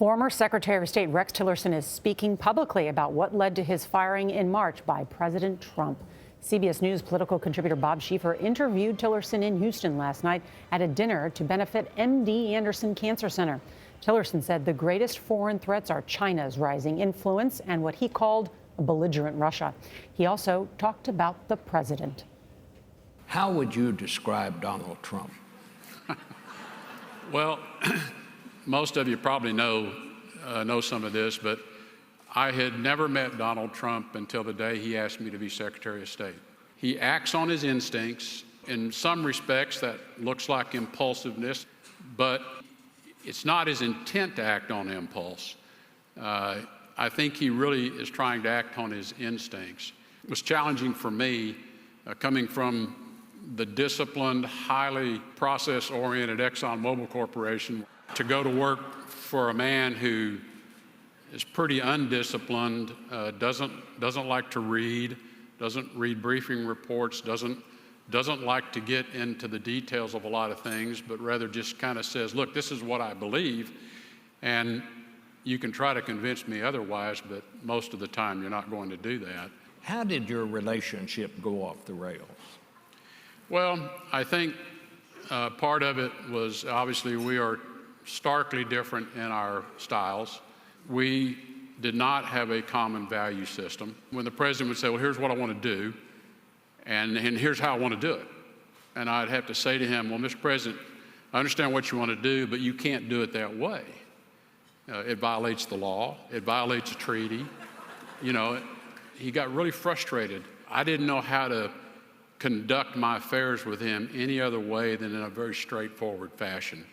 Former Secretary of State Rex Tillerson is speaking publicly about what led to his firing in March by President Trump. CBS News political contributor Bob Schieffer interviewed Tillerson in Houston last night at a dinner to benefit MD Anderson Cancer Center. Tillerson said the greatest foreign threats are China's rising influence and what he called a belligerent Russia. He also talked about the president. How would you describe Donald Trump? Well, most of you probably know some of this, but I had never met Donald Trump until the day he asked me to be Secretary of State. He acts on his instincts. In some respects, that looks like impulsiveness, but it's not his intent to act on impulse. I think he really is trying to act on his instincts. It was challenging for me, coming from the disciplined, highly process-oriented ExxonMobil Corporation, to go to work for a man who is pretty undisciplined, doesn't like to read, doesn't read briefing reports, doesn't like to get into the details of a lot of things, but rather just kind of says, look, this is what I believe, and you can try to convince me otherwise, but most of the time you're not going to do that. How did your relationship go off the rails? Well, I think part of it was obviously we are starkly different in our styles. We did not have a common value system. When the president would say, well, here's what I want to do, and here's how I want to do it. And I'd have to say to him, well, Mr. President, I understand what you want to do, but you can't do it that way. It violates the law. It violates a treaty. You know, he got really frustrated. I didn't know how to conduct my affairs with him any other way than in a very straightforward fashion.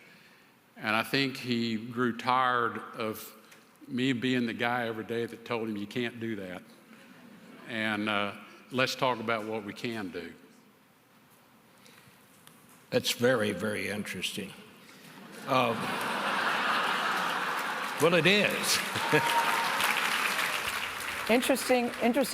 And I think he grew tired of me being the guy every day that told him you can't do that. And let's talk about what we can do. That's very, very interesting. Well, it is. Interesting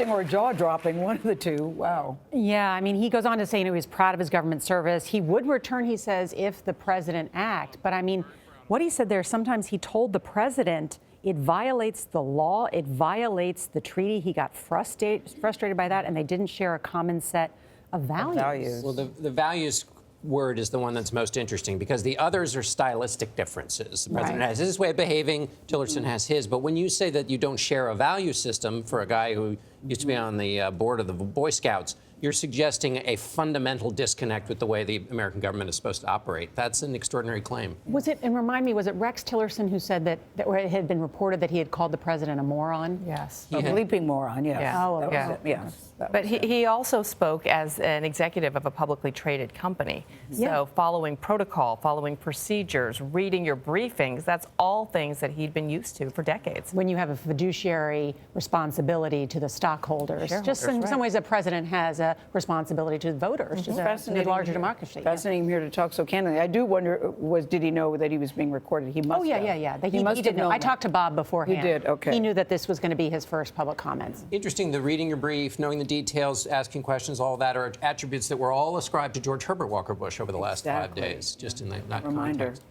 or jaw-dropping, one of the two. Wow. Yeah, I mean, he goes on to say, he was proud of his government service. He would return, he says, if the president act. But I mean, what he said there, sometimes he told the president it violates the law, it violates the treaty. He got frustrated by that, and they didn't share a common set of values. Well, the values word is the one that's most interesting because the others are stylistic differences. The president has his way of behaving, Tillerson has his. But when you say that you don't share a value system for a guy who used to be on the board of the Boy Scouts, you're suggesting a fundamental disconnect with the way the American government is supposed to operate. That's an extraordinary claim. Was it, and remind me, was it Rex Tillerson who said that or it had been reported that he had called the president a moron? Yes. A bleeping moron, yes. Yeah. Oh, yeah. Yes. But he also spoke as an executive of a publicly traded company. So following protocol, following procedures, reading your briefings, that's all things that he'd been used to for decades. When you have a fiduciary responsibility to the stockholders, just in some ways, a president has a responsibility to the voters, just a larger democracy. Fascinating here to talk so candidly. I do wonder, did he know that he was being recorded? He must have. Yeah. He must did have known know. I that. talked to Bob beforehand. You did, okay. He knew that this was going to be his first public comments. Interesting, the reading your brief, knowing the details, asking questions, all that are attributes that were all ascribed to George Herbert Walker Bush over the last 5 days, just in that Reminder. context.